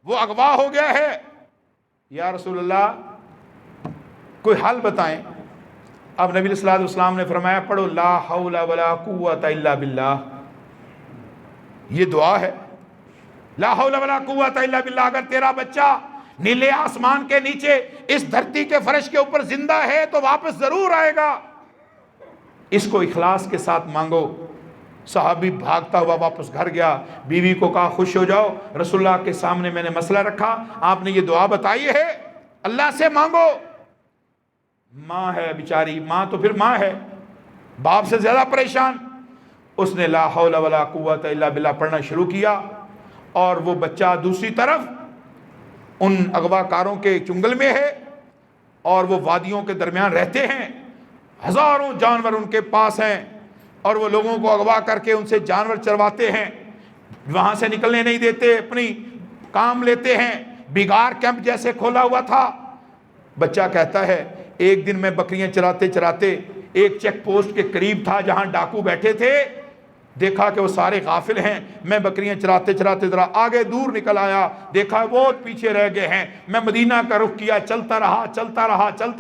وہ اغوا ہو گیا ہے، یا رسول اللہ کوئی حل بتائیں۔ اب نبی صلی اللہ علیہ وسلم نے فرمایا پڑھو لا حول ولا قوت الا باللہ، یہ دعا ہے، لا حول ولا قوت الا باللہ۔ اگر تیرا بچہ نیلے آسمان کے نیچے اس دھرتی کے فرش کے اوپر زندہ ہے تو واپس ضرور آئے گا، اس کو اخلاص کے ساتھ مانگو۔ صحابی بھاگتا ہوا واپس گھر گیا، بیوی کو کہا خوش ہو جاؤ، رسول اللہ کے سامنے میں نے مسئلہ رکھا، آپ نے یہ دعا بتائی ہے، اللہ سے مانگو۔ ماں ہے بیچاری، ماں تو پھر ماں ہے، باپ سے زیادہ پریشان۔ اس نے لا حول ولا قوت الا باللہ پڑھنا شروع کیا، اور وہ بچہ دوسری طرف ان اغوا کاروں کے چنگل میں ہے، اور وہ وادیوں کے درمیان رہتے ہیں، ہزاروں جانور ان کے پاس ہیں، اور وہ لوگوں کو اغوا کر کے ان سے جانور چرواتے ہیں، وہاں سے نکلنے نہیں دیتے، اپنی کام لیتے ہیں، بیگار کیمپ جیسے کھولا ہوا تھا۔ بچہ کہتا ہے ایک دن میں بکریاں چراتے چراتے ایک چیک پوسٹ کے قریب تھا جہاں ڈاکو بیٹھے تھے، دیکھا کہ وہ سارے غافل ہیں، میں بکریاں چراتے چراتے ذرا آگے دور نکل آیا، دیکھا بہت پیچھے رہ گئے ہیں، میں مدینہ کا رخ کیا، چلتا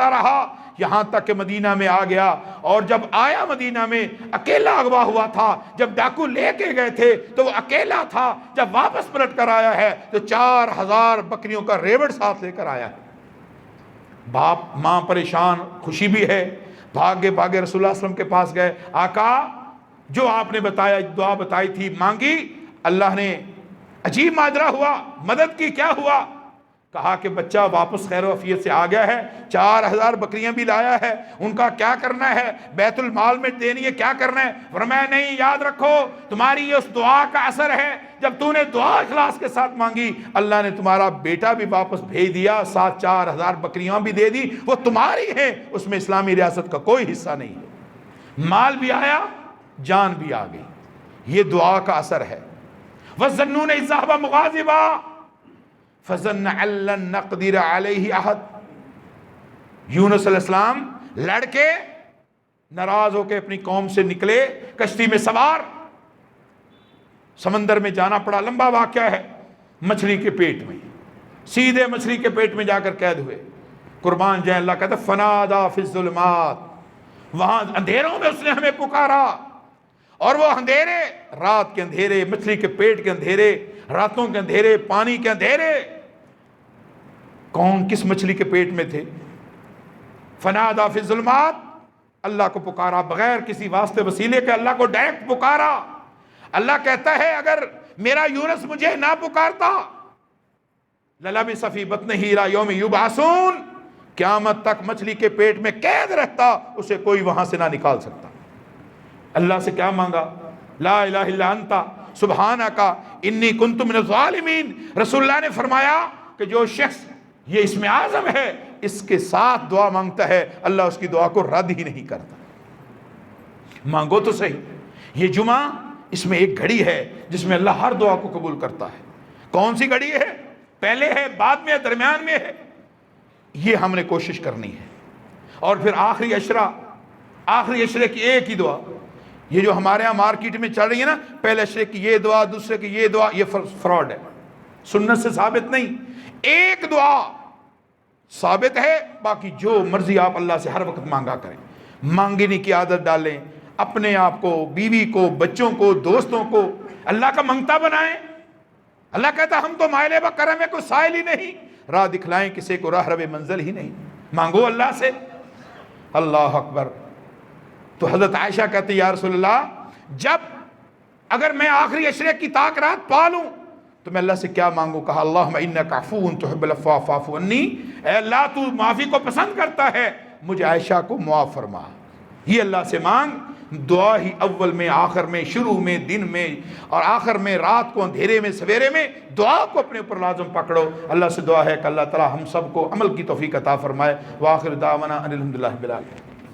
رہا یہاں تک کہ مدینہ میں آ گیا، اور جب آیا مدینہ میں اکیلا اغوا ہوا تھا، جب ڈاکو لے کے گئے تھے تو وہ اکیلا تھا، جب واپس پلٹ کر آیا ہے تو 4000 بکریوں کا ریوڑ ساتھ لے کر آیا ہے۔ باپ ماں پریشان، خوشی بھی ہے، بھاگے بھاگے رسول اللہ صلی اللہ علیہ وسلم کے پاس گئے، آقا جو آپ نے بتایا، دعا بتائی تھی مانگی، اللہ نے عجیب ماجرا ہوا، مدد کی، کیا ہوا؟ کہا کہ بچہ واپس خیر و عافیت سے آ گیا ہے، 4000 بکریاں بھی لایا ہے، ان کا کیا کرنا ہے؟ بیت المال میں دینی ہے، کیا کرنا ہے؟ فرمایا نہیں، یاد رکھو تمہاری یہ اس دعا کا اثر ہے، جب تو نے دعا اخلاص کے ساتھ مانگی، اللہ نے تمہارا بیٹا بھی واپس بھیج دیا، ساتھ 4000 بکریاں بھی دے دی، وہ تمہاری ہیں، اس میں اسلامی ریاست کا کوئی حصہ نہیں ہے، مال بھی آیا، جان بھی آ گئی۔ یہ دعا کا اثر ہے۔ وَالظَّنُّونَ إِذْ ذَهَبَ مُغَاضِبًا فظن ان لن نقدر علیہ احد، یونس علیہ السلام لڑ کے ناراض ہو کے اپنی قوم سے نکلے، کشتی میں سوار، سمندر میں جانا پڑا، لمبا واقعہ ہے، مچھلی کے پیٹ میں، سیدھے مچھلی کے پیٹ میں جا کر قید ہوئے۔ قربان جائے، اللہ کہتا ہے فنادا فی الظلمات، وہاں اندھیروں میں اس نے ہمیں پکارا، اور وہ اندھیرے، رات کے اندھیرے، مچھلی کے پیٹ کے اندھیرے، راتوں کے اندھیرے، پانی کے اندھیرے، کون کس مچھلی کے پیٹ میں تھے؟ فنادا فی الظلمات، اللہ کو پکارا بغیر کسی واسطے وسیلے کے، اللہ کو ڈائریکٹ پکارا۔ اللہ کہتا ہے اگر میرا یونس مجھے نہ پکارتا لَلَبِثَ فِی بَطْنِهِ إِلَىٰ يَوْمِ يُبْعَثُونَ، قیامت تک مچھلی کے پیٹ میں قید رہتا، اسے کوئی وہاں سے نہ نکال سکتا۔ اللہ سے کیا مانگا؟ لا الہ الا انت سبحانک انی کنت من الظالمین۔ رسول اللہ نے فرمایا کہ جو شخص یہ اسم اعظم ہے اس کے ساتھ دعا مانگتا ہے، اللہ اس کی دعا کو رد ہی نہیں کرتا۔ مانگو تو صحیح۔ یہ جمعہ اس میں ایک گھڑی ہے جس میں اللہ ہر دعا کو قبول کرتا ہے۔ کون سی گھڑی ہے؟ پہلے ہے، بعد میں، درمیان میں ہے، یہ ہم نے کوشش کرنی ہے۔ اور پھر آخری عشرے کی ایک ہی دعا، یہ جو ہمارے ہاں مارکیٹ میں چل رہی ہے نا، پہلے عشرے کی یہ دعا، دوسرے کی یہ دعا، یہ فراڈ ہے، سنت سے ثابت نہیں۔ ایک دعا ثابت ہے، باقی جو مرضی آپ اللہ سے ہر وقت مانگا کریں، مانگنے کی عادت ڈالیں، اپنے آپ کو، بیوی کو، بچوں کو، دوستوں کو اللہ کا منگتا بنائیں۔ اللہ کہتا ہم تو مائل بکرم ہے، کوئی سائل ہی نہیں، راہ دکھلائیں کسی کو راہ رب منزل ہی نہیں، مانگو اللہ سے۔ اللہ اکبر۔ تو حضرت عائشہ کہتی یا رسول اللہ، اگر میں آخری عشرے کی طاق رات پا لوں تو میں اللہ سے کیا مانگوں؟ کہا اللہم انک عفو تحب العفو فاعف عنی، اے اللہ تو معافی کو پسند کرتا ہے، مجھے عائشہ کو معاف فرما۔ یہ اللہ سے مانگ، دعا ہی اول میں، آخر میں، شروع میں، دن میں، اور آخر میں، رات کو، اندھیرے میں، سویرے میں، دعا کو اپنے اوپر لازم پکڑو۔ اللہ سے دعا ہے کہ اللہ تعالی ہم سب کو عمل کی توفیق عطا فرمائے۔ وآخر دعوانا ان الحمدللہ رب العالمین۔